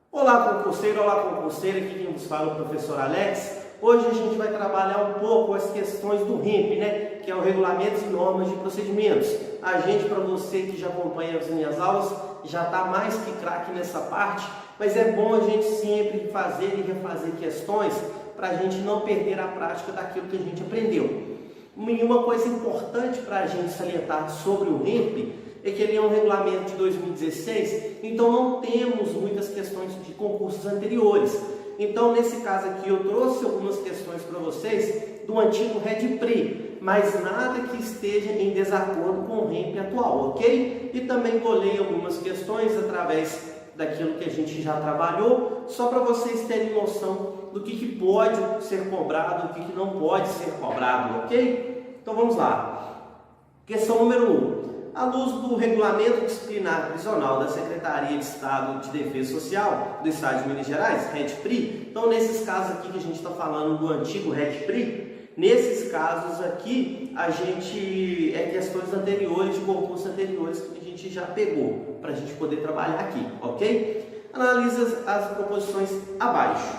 Olá concurseira, aqui quem vos fala é o professor Alex. Hoje a gente vai trabalhar um pouco as questões do REMP, que é o Regulamentos e Normas de Procedimentos. A gente, para você que já acompanha as minhas aulas, já está mais que craque nessa parte, mas é bom a gente sempre fazer e refazer questões para a gente não perder a prática daquilo que a gente aprendeu. E uma coisa importante para a gente salientar sobre o REMP é que ele é um regulamento de 2016, então não temos muitas questões de concursos anteriores. Então, nesse caso aqui, eu trouxe algumas questões para vocês do antigo REDPRI, mas nada que esteja em desacordo com o REMP atual, ok? E também bolei algumas questões através daquilo que a gente já trabalhou, só para vocês terem noção do que pode ser cobrado, do que não pode ser cobrado, ok? Então, vamos lá. Questão número 1. À luz do Regulamento Disciplinar Prisional da Secretaria de Estado de Defesa Social do Estado de Minas Gerais, REDPRI, então nesses casos aqui que a gente está falando do antigo REDPRI, nesses casos aqui a gente questões anteriores, de concursos anteriores que a gente já pegou, para a gente poder trabalhar aqui, ok? Analisa as proposições abaixo.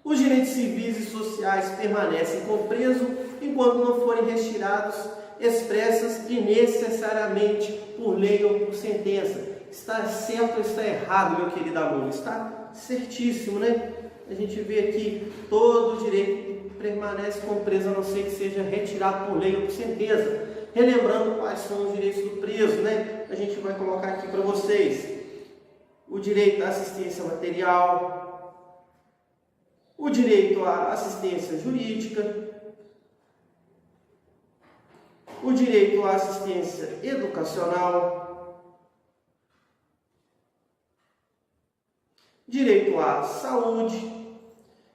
Os direitos civis e sociais permanecem com o preso enquanto não forem retirados expressas e necessariamente por lei ou por sentença. Está certo ou está errado, meu querido aluno? Está certíssimo, né? A gente vê aqui todo o direito permanece com o preso, a não ser que seja retirado por lei ou por sentença. Relembrando quais são os direitos do preso, né? A gente vai colocar aqui para vocês. O direito à assistência material, o direito à assistência jurídica, o direito à assistência educacional, direito à saúde,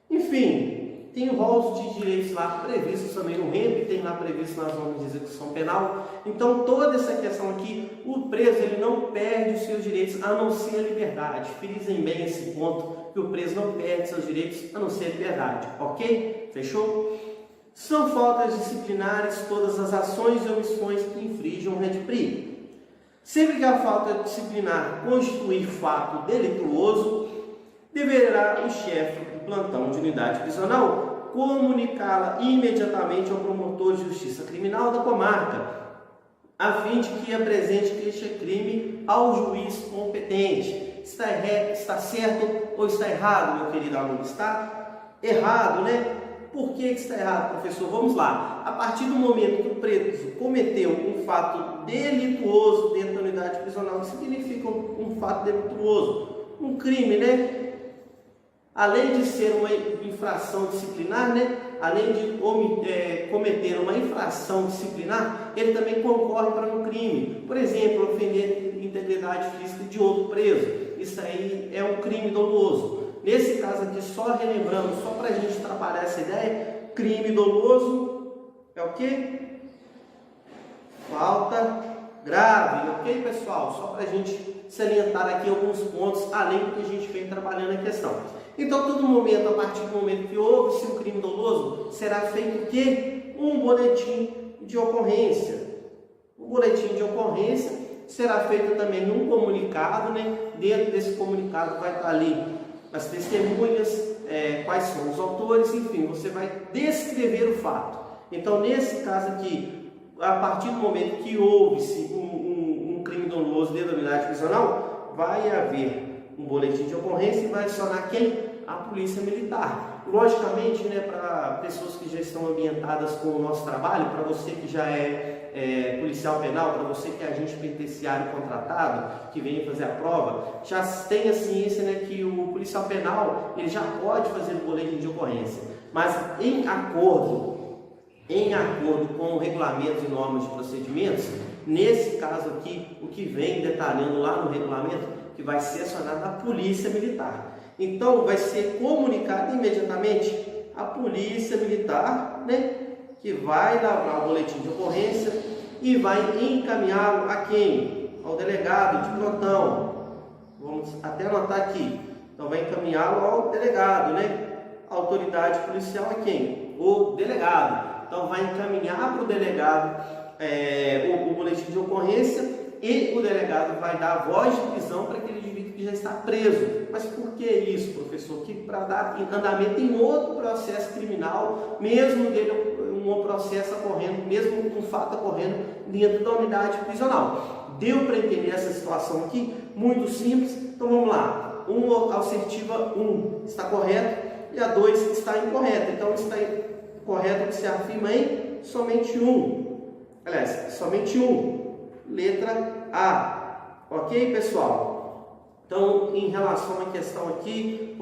enfim, tem rol de direitos lá previstos também no REMP, tem lá previsto nas normas de execução penal. Então, toda essa questão aqui, o preso ele não perde os seus direitos, a não ser a liberdade. Frisem bem esse ponto, que o preso não perde seus direitos, a não ser a liberdade, ok? Fechou? São faltas disciplinares todas as ações e omissões que infringem o REDPRI. Sempre que a falta disciplinar constituir fato delituoso, deverá o chefe do plantão de unidade prisional comunicá-la imediatamente ao promotor de justiça criminal da comarca, a fim de que apresente queixa-crime ao juiz competente. Está certo ou está errado, meu querido aluno? Está errado, né? Por que está errado, professor? Vamos lá. A partir do momento que o preso cometeu um fato delituoso dentro da unidade prisional, o que significa um fato delituoso? Um crime, né? Além de ser uma infração disciplinar, né? Além de cometer uma infração disciplinar, ele também concorre para um crime. Por exemplo, ofender a integridade física de outro preso. Isso aí é um crime doloso. Nesse caso aqui, só relembrando, só para a gente trabalhar essa ideia, crime doloso é o quê? Falta grave, ok, pessoal? Só para a gente salientar aqui alguns pontos, além do que a gente vem trabalhando a questão. Então, todo momento, a partir do momento que houve-se um crime doloso, será feito o quê? Um boletim de ocorrência. O boletim de ocorrência será feito também num comunicado, né? Dentro desse comunicado vai estar ali as testemunhas, quais são os autores, enfim, você vai descrever o fato. Então, nesse caso aqui, a partir do momento que houve-se um crime doloso dentro da unidade prisional, vai haver um boletim de ocorrência e vai acionar quem? A Polícia Militar. Logicamente, né, para pessoas que já estão ambientadas com o nosso trabalho, para você que já é policial penal, para você que é agente penitenciário contratado, que vem fazer a prova, já tem a ciência, né, que o policial penal ele já pode fazer o boletim de ocorrência, mas em acordo com regulamentos e normas de procedimentos, nesse caso aqui, o que vem detalhando lá no regulamento, que vai ser acionada a Polícia Militar. Então, vai ser comunicado imediatamente a Polícia Militar, né, que vai lavrar o boletim de ocorrência e vai encaminhá-lo a quem? Ao delegado de plantão. Vamos até anotar aqui. Então, vai encaminhá-lo ao delegado, né? A autoridade policial é quem? O delegado. Então, vai encaminhar para o delegado o boletim de ocorrência e o delegado vai dar a voz de prisão para que ele que já está preso. Mas por que isso, professor? Que para dar andamento em outro processo criminal, mesmo dele um processo ocorrendo, mesmo um fato ocorrendo dentro da unidade prisional. Deu para entender essa situação aqui? Muito simples. Então vamos lá. A assertiva 1 está correto e a 2 está incorreta. Então está correto que se afirma em somente um. Aliás, somente um. Letra A. Ok, pessoal? Então, em relação à questão aqui,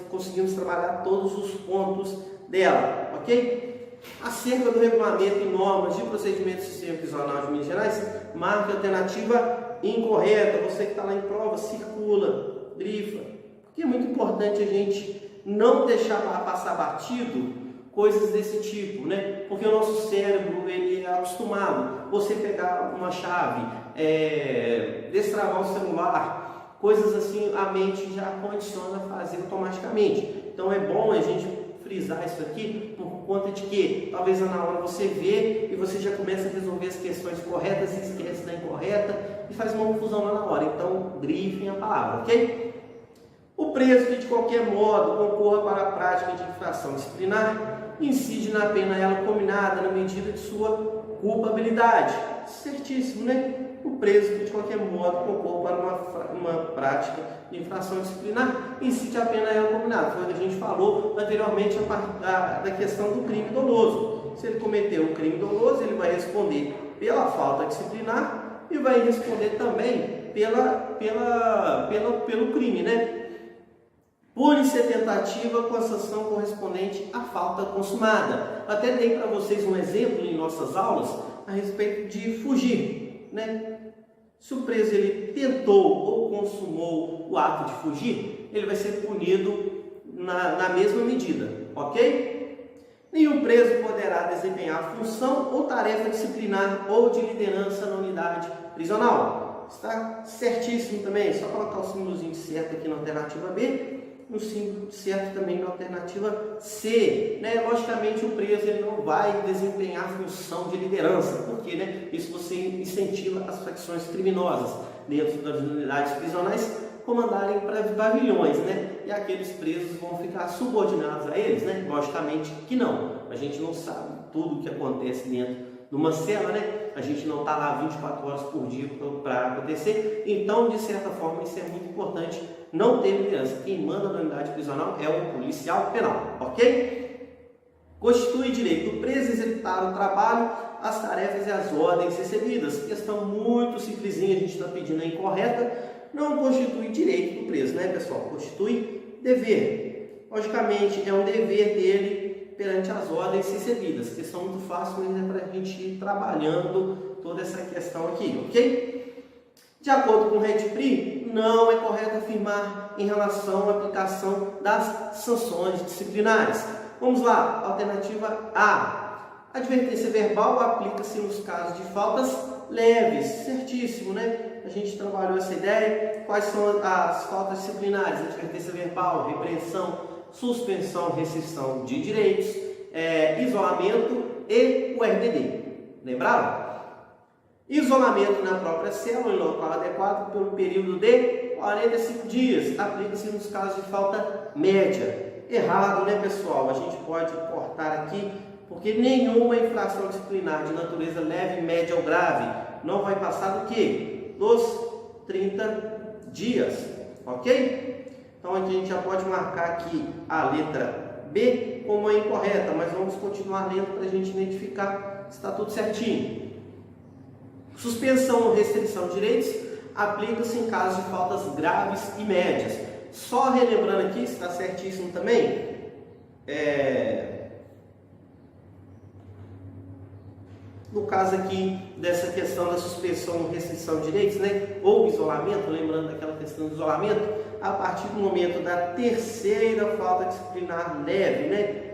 conseguimos trabalhar todos os pontos dela, ok? Acerca do regulamento e normas de procedimento do sistema prisional de Minas Gerais, marque a alternativa incorreta. Você que está lá em prova, circula, grifa, porque é muito importante a gente não deixar passar batido coisas desse tipo, né? Porque o nosso cérebro ele é acostumado. Você pegar uma chave, destravar o celular, coisas assim, a mente já condiciona a fazer automaticamente. Então é bom a gente frisar isso aqui por conta de que talvez na hora você vê e você já começa a resolver as questões corretas e esquece da incorreta e faz uma confusão lá na hora. Então grifem a palavra, ok? O preso que de qualquer modo concorra para a prática de infração disciplinar incide na pena ela combinada na medida de sua culpabilidade. Certíssimo, né? O preso que de qualquer modo concorra para uma prática de infração disciplinar incide a pena ela combinada. Foi o que a gente falou anteriormente da questão do crime doloso. Se ele cometeu um crime doloso, ele vai responder pela falta disciplinar e vai responder também pelo crime, né? Pune-se a tentativa com a sanção correspondente à falta consumada. Até dei para vocês um exemplo em nossas aulas a respeito de fugir, né? Se o preso ele tentou ou consumou o ato de fugir, ele vai ser punido na mesma medida, ok? Nenhum preso poderá desempenhar função ou tarefa disciplinar ou de liderança na unidade prisional. Está certíssimo também, só colocar o símbolozinho certo aqui na alternativa B. No símbolo certo também na alternativa C, né? Logicamente o preso ele não vai desempenhar função de liderança, porque, né, isso você incentiva as facções criminosas dentro das unidades prisionais comandarem para pavilhões, né? E aqueles presos vão ficar subordinados a eles, né? Logicamente que não. A gente não sabe tudo o que acontece dentro de uma cela, né? A gente não está lá 24 horas por dia para acontecer. Então, de certa forma, isso é muito importante. Não ter liderança. Quem manda na unidade prisional é o policial penal, ok? Constitui direito do preso executar o trabalho, as tarefas e as ordens recebidas. Questão muito simplesinha, a gente está pedindo a incorreta. Não constitui direito do preso, né, pessoal? Constitui dever. Logicamente, é um dever dele perante as ordens recebidas. Questão muito fácil, mas é para a gente ir trabalhando toda essa questão aqui, ok? De acordo com o REDPRI, não é correto afirmar em relação à aplicação das sanções disciplinares. Vamos lá, alternativa A. Advertência verbal aplica-se nos casos de faltas leves. Certíssimo, né? A gente trabalhou essa ideia. Quais são as faltas disciplinares? Advertência verbal, repreensão, suspensão, restrição de direitos, isolamento e o RDD. Lembraram? Isolamento na própria célula, em local adequado, pelo período de 45 dias. Aplica-se nos casos de falta média. Errado, né, pessoal? A gente pode cortar aqui, porque nenhuma infração disciplinar de natureza leve, média ou grave não vai passar do quê? Dos 30 dias, ok? Então aqui a gente já pode marcar aqui a letra B como a incorreta, mas vamos continuar lendo para a gente identificar se está tudo certinho. Suspensão ou restrição de direitos aplica-se em casos de faltas graves e médias. Só relembrando aqui, se está certíssimo também, no caso aqui dessa questão da suspensão ou restrição de direitos, né, ou isolamento, lembrando daquela questão do isolamento, a partir do momento da terceira falta disciplinar leve, né?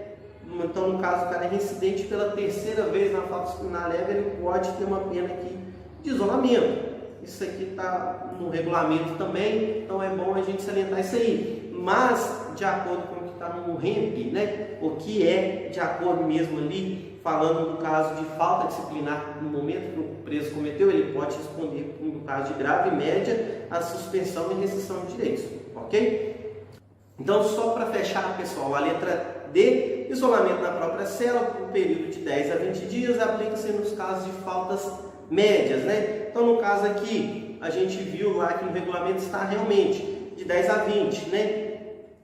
Então, no caso, o cara é reincidente pela terceira vez na falta disciplinar leve, ele pode ter uma pena aqui de isolamento. isso aqui está no regulamento também, então é bom a gente salientar isso aí. Mas, de acordo com o que está no REMP, né, o que é de acordo mesmo ali, falando no caso de falta disciplinar no momento que o preso cometeu, ele pode responder, no caso de grave e média, a suspensão e restrição de direitos, ok? Então, só para fechar, pessoal, a letra D, isolamento na própria cela por um período de 10 a 20 dias, aplica-se nos casos de faltas médias, né? Então, no caso aqui, a gente viu lá que no regulamento está realmente de 10 a 20, né?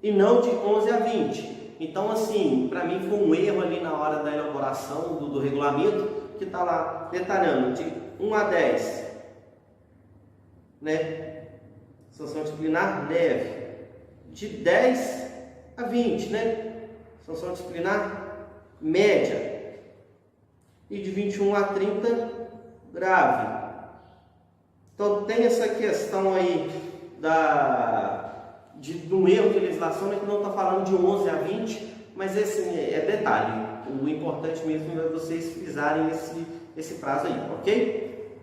E não de 11 a 20. Então, assim, para mim foi um erro ali na hora da elaboração do regulamento, que está lá detalhando de 1 a 10, né? Sanção disciplinar leve. De 10 a 20, né? Sanção disciplinar média. E de 21 a 30, grave. Então, tem essa questão aí de um erro de legislação, né, que não está falando de 11 a 20, mas esse é detalhe. O importante mesmo é vocês frisarem esse prazo aí, ok?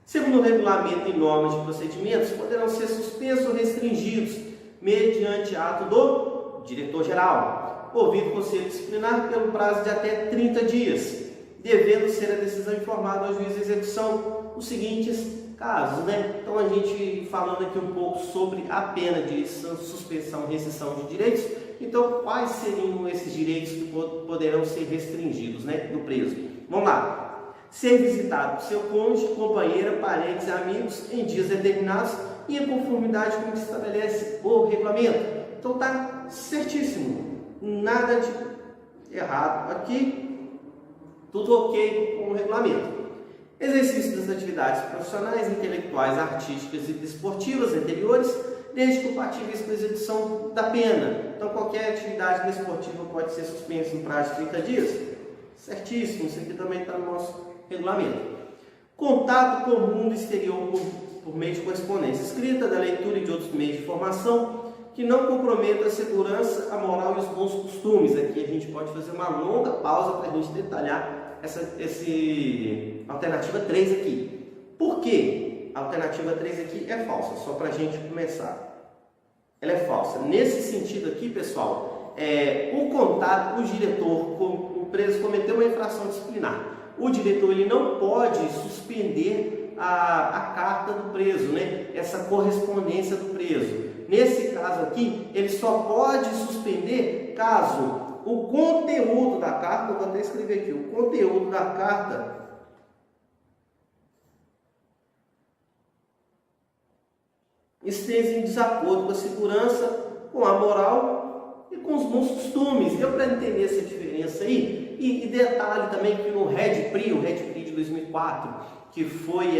Segundo o regulamento e normas de procedimentos, poderão ser suspensos ou restringidos mediante ato do diretor-geral, ouvido o conselho disciplinar pelo prazo de até 30 dias, devendo ser a decisão informada ao juiz de execução os seguintes casos, né? Então, a gente falando aqui um pouco sobre a pena de suspensão e restrição de direitos. Então, quais seriam esses direitos que poderão ser restringidos, né, do preso? Vamos lá. Ser visitado por seu cônjuge, companheira, parentes e amigos em dias determinados e em conformidade com o que estabelece o regulamento. Então, tá certíssimo. Nada de errado aqui. Tudo ok com o regulamento. Exercício das atividades profissionais, intelectuais, artísticas e desportivas anteriores, desde compatíveis com a execução da pena. Então, qualquer atividade desportiva pode ser suspensa no prazo de 30 dias? Certíssimo, isso aqui também está no nosso regulamento. Contato com o mundo exterior por meio de correspondência escrita, da leitura e de outros meios de formação, que não comprometa a segurança, a moral e os bons costumes. Aqui a gente pode fazer uma longa pausa para a gente detalhar essa alternativa 3 aqui. Por que a alternativa 3 aqui é falsa? Só para a gente começar. Ela é falsa. Nesse sentido aqui, pessoal, o contato, o diretor, o preso cometeu uma infração disciplinar. O diretor ele não pode suspender a carta do preso, né? Essa correspondência do preso. Nesse caso aqui, ele só pode suspender caso o conteúdo da carta, eu vou até escrever aqui, o conteúdo da carta esteja em desacordo com a segurança, com a moral e com os bons costumes. Deu para entender essa diferença aí? E detalhe também que no REDPRI, o REDPRI de 2004, que foi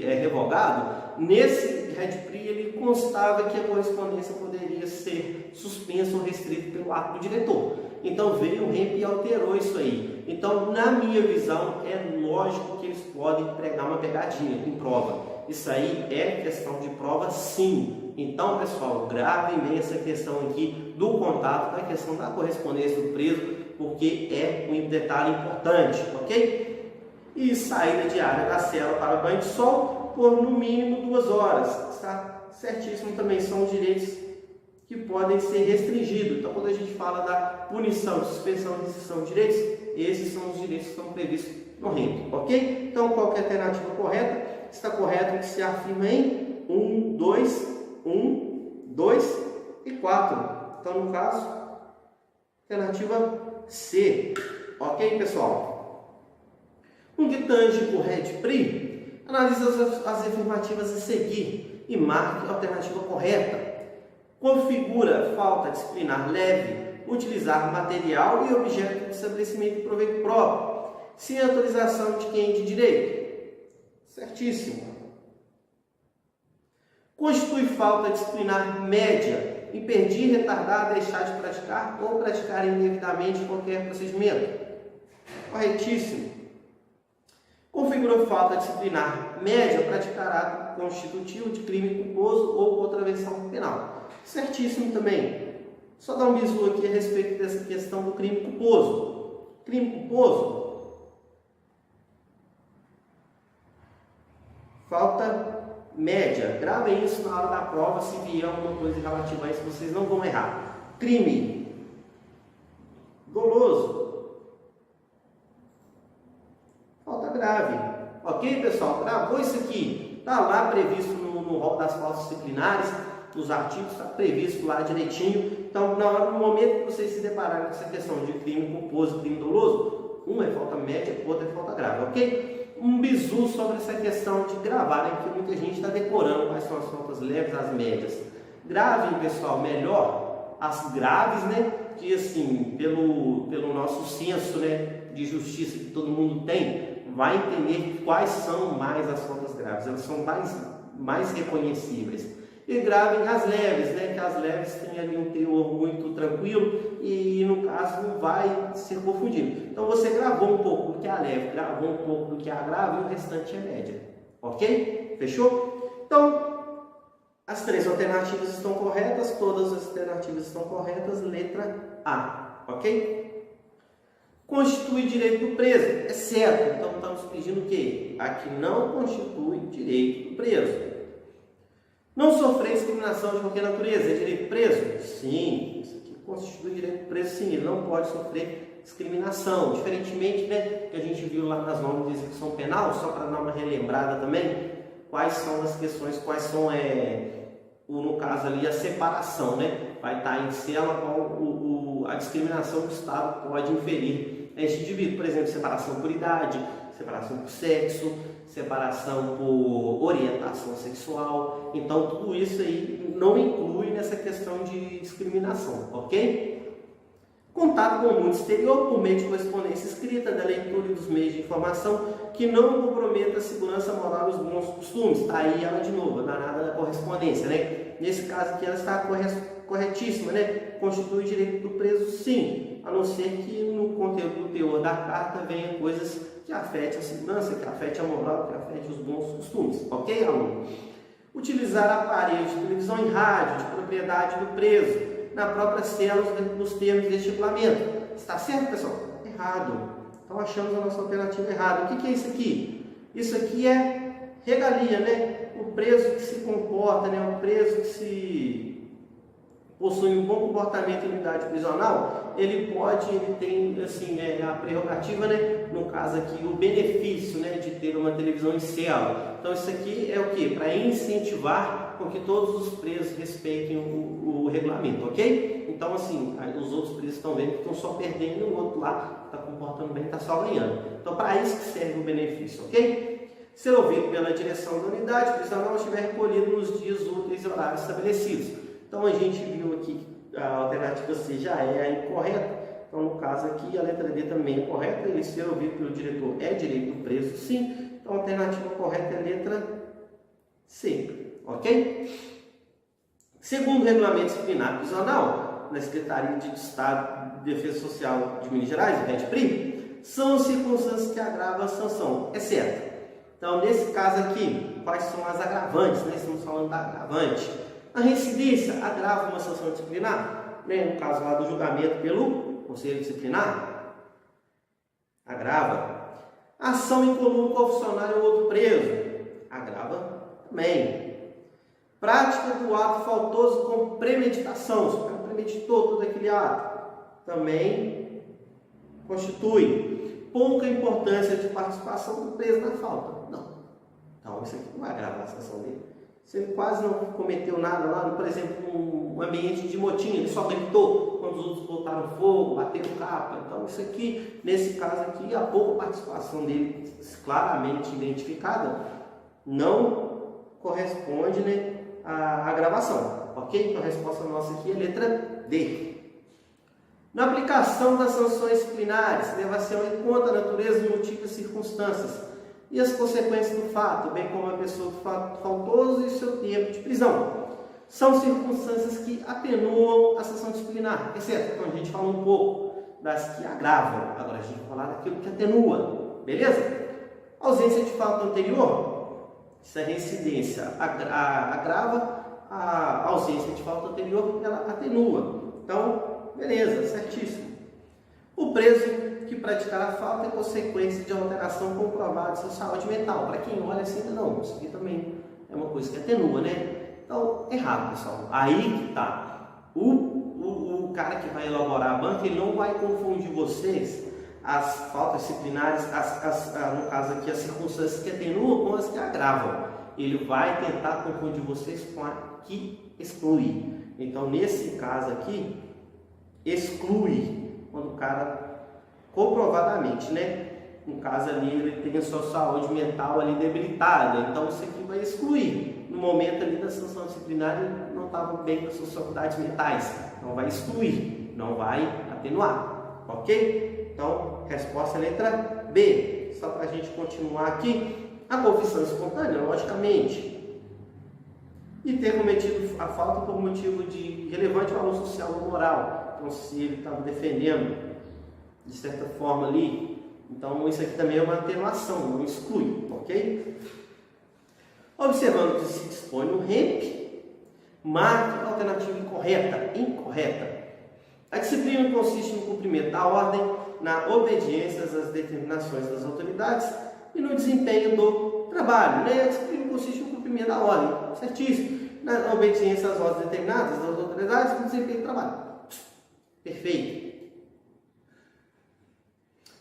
revogado, nesse REDPRI ele constava que a correspondência poderia ser suspensa ou restrita pelo ato do diretor. Então veio o REMP e alterou isso aí. Então, na minha visão, é lógico que eles podem pregar uma pegadinha em prova. Isso aí é questão de prova, sim. Então, pessoal, gravem bem essa questão aqui do contato, da questão da correspondência do preso, porque é um detalhe importante, ok? E saída diária da cela para banho de sol por no mínimo 2 horas. Está certíssimo também, são os direitos que podem ser restringidos. Então, quando a gente fala da punição, suspensão e restrição de direitos, esses são os direitos que estão previstos no REMP, ok? Então, qual que é a alternativa correta? Está correto que se afirma em 1, 2 e 4. Então, no caso, alternativa C. Ok, pessoal? No que tange o REDPRI, analise as afirmativas a seguir e marque a alternativa correta. Configura falta disciplinar leve, utilizar material e objeto de estabelecimento de proveito próprio, sem autorização de quem de direito. Certíssimo. Constitui falta disciplinar média, impedir, retardar, deixar de praticar ou praticar indevidamente qualquer procedimento. Corretíssimo. Configurou falta disciplinar média, praticar ato constitutivo de crime culposo ou contravenção penal. Certíssimo também. Só dar um bisu aqui a respeito dessa questão do crime culposo. Crime culposo falta média. Gravem isso na hora da prova, se vier alguma coisa relativa a isso, vocês não vão errar. Crime doloso, falta grave. Ok, pessoal? Gravou isso aqui? Está lá previsto no rol das faltas disciplinares, nos artigos, está previsto lá direitinho. Então, no momento que vocês se depararem com essa questão de crime culposo e crime doloso, uma é falta média, outra é falta grave, ok? Um bizu sobre essa questão de gravarem, que muita gente está decorando quais são as faltas leves, as médias. Gravem, pessoal, melhor as graves, né? Que assim, pelo nosso senso, né, de justiça que todo mundo tem, vai entender quais são mais as faltas graves, elas são mais reconhecíveis. E gravem as leves, né? Que as leves têm ali um teor muito tranquilo e no caso não vai ser confundido. Então você gravou um pouco do que é a leve, gravou um pouco do que é a grave e o restante é média. Ok? Fechou? Então, as três alternativas estão corretas, todas as alternativas estão corretas, letra A. Ok? Constitui direito do preso, é certo. Então estamos pedindo o quê? Aqui não constitui direito do preso. Não sofrer discriminação de qualquer natureza, é direito preso? Sim, isso aqui constitui direito preso, sim, ele não pode sofrer discriminação. Diferentemente, né, que a gente viu lá nas normas de execução penal, só para dar uma relembrada também, quais são as questões, quais são, no caso ali, a separação, né? Vai estar em cela qual a discriminação que o Estado pode inferir a este indivíduo, por exemplo, separação por idade, separação por sexo, separação por orientação sexual. Então tudo isso aí não inclui nessa questão de discriminação, ok? Contato com o mundo exterior por meio de correspondência escrita, da leitura e dos meios de informação que não comprometa a segurança moral e os bons costumes. Tá aí ela de novo, danada da correspondência, né? Nesse caso aqui ela está corretíssima, né? Constitui direito do preso, sim, a não ser que no conteúdo do teor da carta venha coisas que afete a segurança, que afete a moral, que afete os bons costumes, ok, aluno? Utilizar aparelho de televisão e rádio de propriedade do preso na própria cela nos termos deste regulamento. Está certo, pessoal? Errado. Então achamos a nossa alternativa errada. O que é isso aqui? Isso aqui é regalia, né? O preso que se comporta, né? O preso que possui um bom comportamento em unidade prisional, ele tem assim, a prerrogativa, né? No caso aqui, o benefício, né, de ter uma televisão em cela. Então isso aqui é o que? Para incentivar com que todos os presos respeitem o regulamento, ok? Então assim, os outros presos estão vendo que estão só perdendo e o outro lá está comportando bem, está só ganhando. Então para isso que serve o benefício, ok? Ser ouvido pela direção da unidade prisional estiver recolhido nos dias úteis e horários estabelecidos. Então a gente viu aqui que a alternativa C já é a incorreta. Então no caso aqui a letra D também é correta, e ser ouvido pelo diretor é direito do preso, sim. Então a alternativa correta é a letra C, ok? Segundo o regulamento disciplinar prisional, na Secretaria de Estado de Defesa Social de Minas Gerais, o REDPRI, são circunstâncias que agravam a sanção, é certo. Então nesse caso aqui, quais são as agravantes, né? Estamos falando da agravante. A reincidência agrava uma sanção disciplinar, né? No caso lá do julgamento pelo Conselho Disciplinar, agrava. Ação em comum com o funcionário ou outro preso, agrava também. Prática do ato faltoso com premeditação, se o cara premeditou todo aquele ato, também constitui. Pouca importância de participação do preso na falta, não. Então isso aqui não vai agravar a sanção dele. Se ele quase não cometeu nada lá, por exemplo, um ambiente de motim, ele só gritou quando os outros botaram fogo, bateram capa. Então isso aqui, nesse caso aqui, a pouca participação dele claramente identificada não corresponde, né, à agravação, ok? Então a resposta nossa aqui é a letra D. Na aplicação das sanções disciplinares, leva-se em conta a natureza, motivo e circunstâncias e as consequências do fato, bem como a pessoa do fato faltoso e seu tempo de prisão. São circunstâncias que atenuam a sanção disciplinar, exceto, então a gente falou um pouco das que agravam, agora a gente vai falar daquilo que atenua, beleza? Ausência de fato anterior, se a reincidência agrava, a ausência de fato anterior, ela atenua. Então, beleza, certíssimo. O preso que praticar a falta é consequência de alteração comprovada de sua saúde mental. Para quem olha assim, não, isso aqui também é uma coisa que atenua, né? Então, errado, pessoal. Aí que tá. O cara que vai elaborar a banca, ele não vai confundir vocês as faltas disciplinares, no caso aqui, as circunstâncias que atenuam com as que agravam. Ele vai tentar confundir vocês com a que exclui. Então, nesse caso aqui, exclui quando o cara comprovadamente, né? No caso ali, ele tem a sua saúde mental ali debilitada. Então, isso aqui vai excluir. No momento ali da sanção disciplinar, ele não estava bem com as suas faculdades mentais. Não vai excluir, não vai atenuar. Ok? Então, resposta é letra B. Só para a gente continuar aqui. A confissão espontânea, logicamente, e ter cometido a falta por motivo de relevante valor social ou moral. Então, se ele estava defendendo, de certa forma ali, então isso aqui também é uma atenuação, não exclui, ok? Observando que se dispõe no REMP, marque a alternativa incorreta. A disciplina consiste no cumprimento da ordem, na obediência às determinações das autoridades e no desempenho do trabalho, né? A disciplina consiste no cumprimento da ordem, certíssimo. Na obediência às ordens determinadas das autoridades e no desempenho do trabalho. Perfeito.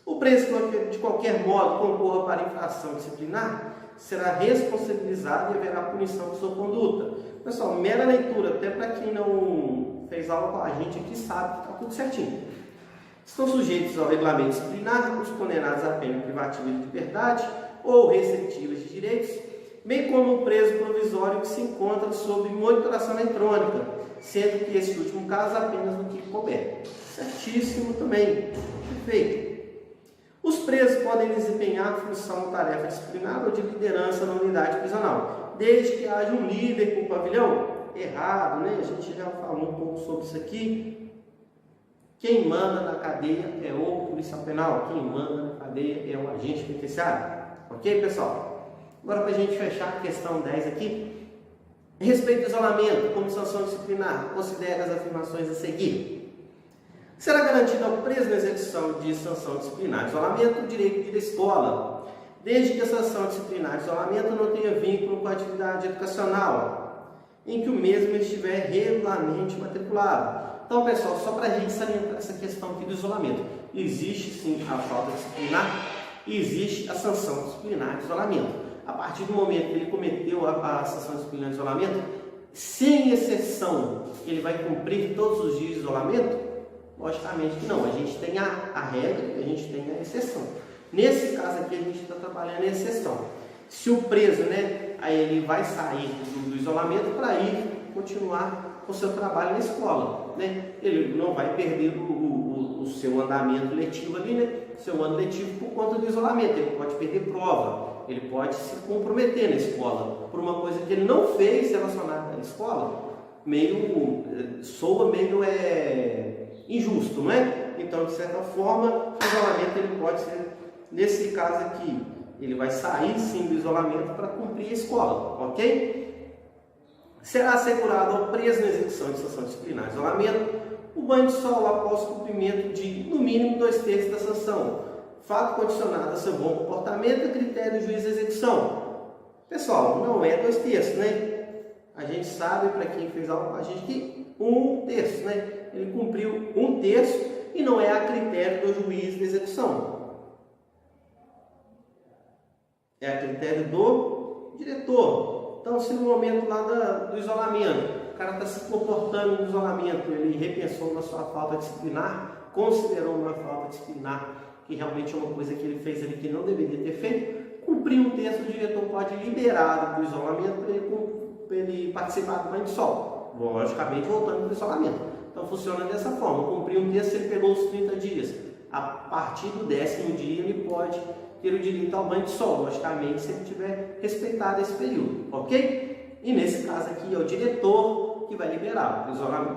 O preso que de qualquer modo concorra para infração disciplinar será responsabilizado e haverá punição de sua conduta. Pessoal, mera leitura, até para quem não fez aula com a gente aqui sabe que está tudo certinho. Estão sujeitos ao regulamento disciplinar os condenados a pena privativa de liberdade ou restritivas de direitos, bem como o preso provisório que se encontra sob monitoração eletrônica, sendo que esse último caso apenas no que couber. Certíssimo também. Perfeito. Os presos podem desempenhar função ou tarefa disciplinar ou de liderança na unidade prisional, desde que haja um líder com o pavilhão. Errado, né? A gente já falou um pouco sobre isso aqui. Quem manda na cadeia é o policial penal, quem manda na cadeia é o agente penitenciário. Ok, pessoal? Agora, para a gente fechar a questão 10 aqui, respeito ao isolamento como sanção disciplinar, considere as afirmações a seguir. Será garantido ao preso na execução de sanção disciplinar de isolamento o direito de ir à escola, desde que a sanção disciplinar de isolamento não tenha vínculo com a atividade educacional, em que o mesmo estiver regularmente matriculado. Então, pessoal, só para a gente salientar essa questão aqui do isolamento, existe sim a falta disciplinar e existe a sanção disciplinar de isolamento. A partir do momento que ele cometeu a sanção disciplinar de isolamento, sem exceção, ele vai cumprir todos os dias de isolamento? Logicamente que não, a gente tem a regra e a gente tem a exceção. Nesse caso aqui, a gente está trabalhando a exceção. Se o preso, né, aí ele vai sair do isolamento para ir continuar com o seu trabalho na escola, né? Ele não vai perder o seu andamento letivo ali, né? Seu ano letivo por conta do isolamento. Ele pode perder prova, ele pode se comprometer na escola por uma coisa que ele não fez relacionada à escola, soa meio injusto, não é? Então, de certa forma, o isolamento ele pode ser, nesse caso aqui, ele vai sair sim do isolamento para cumprir a escola, ok? Será assegurado ao preso na execução de sanção disciplinar de isolamento o banho de sol após o cumprimento de, no mínimo, 2/3 da sanção, fato condicionado a seu bom comportamento a critério do juiz de execução. Pessoal, não é 2/3, né? A gente sabe, para quem fez aula com a gente, que 1/3, né? Ele cumpriu 1/3 e não é a critério do juiz de execução. É a critério do diretor. Então, se no momento lá do isolamento, o cara está se comportando no isolamento, ele repensou na sua falta disciplinar, considerou uma falta disciplinar, que realmente é uma coisa que ele fez ali que não deveria ter feito, cumpriu 1/3, o diretor pode liberar do isolamento para ele participar do banho de sol, logicamente voltando para o isolamento. Então funciona dessa forma, cumpriu 1/3, ele pegou os 30 dias. A partir do 10º dia ele pode ter o direito ao banho de sol, logicamente se ele tiver respeitado esse período, ok? E nesse caso aqui é o diretor que vai liberar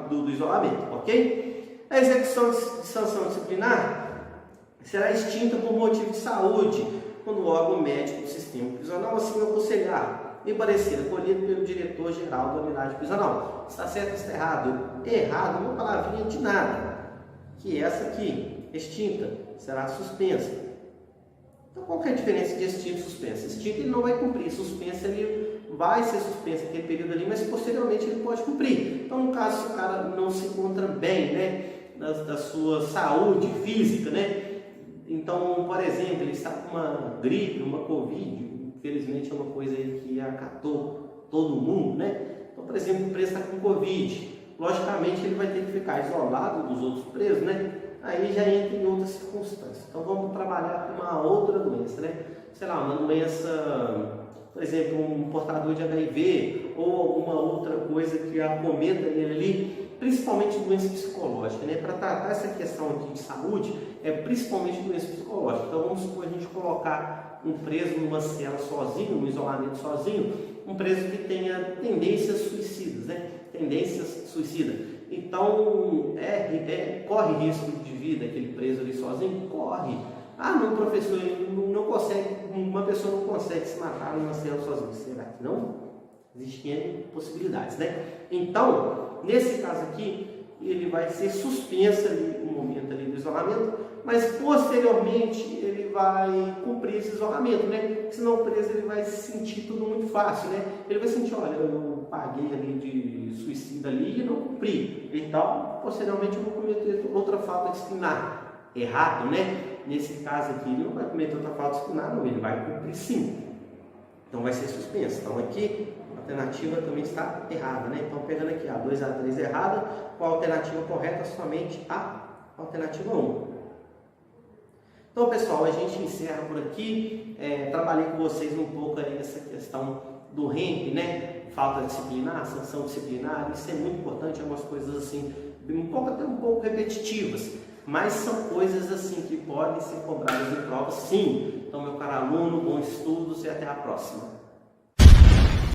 do isolamento, ok? A execução de sanção disciplinar será extinta por motivo de saúde, quando o órgão médico do sistema prisional assim aconselhar e parecer acolhido pelo diretor-geral da unidade prisional. Está certo ou está errado? Errado, uma palavrinha de nada, que é essa aqui. extinta, será suspensa. Então, qual que é a diferença de extinta e suspensa? Extinta ele não vai cumprir, suspensa ele vai ser suspenso aquele período ali, mas posteriormente ele pode cumprir. Então, no caso, se o cara não se encontra bem, né, da sua saúde física, né? Então, por exemplo, ele está com uma gripe, uma Covid, infelizmente é uma coisa aí que acatou todo mundo, né? Então, por exemplo, o preso está com Covid, logicamente ele vai ter que ficar isolado dos outros presos, né? Aí já entra em outras circunstâncias. Então, vamos trabalhar com uma outra doença, né? Sei lá, uma doença, por exemplo, um portador de HIV ou alguma outra coisa que acometa ele ali, principalmente doença psicológica, né? Para tratar essa questão aqui de saúde, é principalmente doença psicológica. Então, vamos supor a gente colocar um preso numa cela sozinho, num isolamento sozinho, um preso que tenha tendências suicidas, né? Tendências suicidas. Então, corre risco de vida aquele preso ali sozinho? Corre. Ah, não, professor, não consegue, uma pessoa não consegue se matar numa cela sozinha. Será que não? Existem possibilidades, né? Então, nesse caso aqui, ele vai ser suspenso ali no momento ali do isolamento, mas posteriormente ele vai cumprir esse isolamento, né? Senão o preso ele vai sentir tudo muito fácil, né? Ele vai sentir, olha, eu paguei ali de suicida ali e não cumpri. Então, posteriormente eu vou cometer outra falta disciplinar. Errado, né? Nesse caso aqui, ele não vai cometer outra falta disciplinar, não, ele vai cumprir sim. Então vai ser suspenso. Então aqui a alternativa também está errada, né? Então pegando aqui a 2 a 3 errada, com a alternativa correta somente a alternativa 1. Então pessoal, a gente encerra por aqui. Trabalhei com vocês um pouco aí nessa questão do REMP, né? Falta disciplinar, sanção disciplinar, isso é muito importante, algumas coisas assim, até um pouco repetitivas. Mas são coisas assim que podem ser cobradas em prova, sim. Então, meu caro aluno, bons estudos e até a próxima.